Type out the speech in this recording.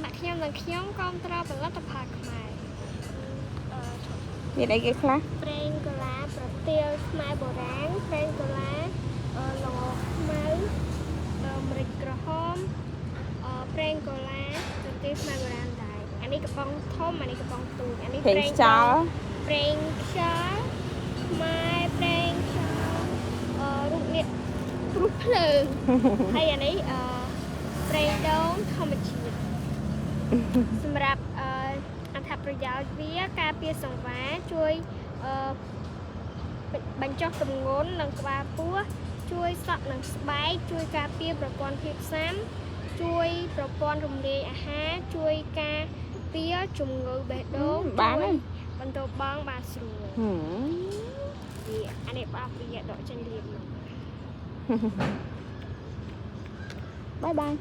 Bạnខ្ញុំនឹងខ្ញុំគាំទ្រផលិតផលខ្មែរមានអីគេខ្លះ ប្រេងកូឡាប្រទាលខ្មែរបុរាណប្រេងកូឡាល្ងខ្មៅម្រេចក្រហមប្រេងកូឡាប្រទាលខ្មែរបុរាណដែរអានេះកំប៉ុងធំអានេះកំប៉ុងទូចអានេះ ប្រេងខ្យល់ ប្រេងខ្យល់ខ្មែរប្រេងខ្យល់រូបនេះព្រោះភ្លើងហើយអានេះប្រេងដូងធម្មជាតិសម្រាប់អត្ថប្រយោជន៍វាការពារសង្វារជួយបញ្ចុះទម្ងន់និងក្បាលពោះជួយសក់និងស្បែកជួយការពារប្រព័ន្ធភាពស៊ាំជួយប្រព័ន្ធរំលាយអាហារជួយការពារជំងឺបេះដូងបានបន្តបងបានស្រួលវាអានេះបងវាដកចេញលៀបមកបាយបាយ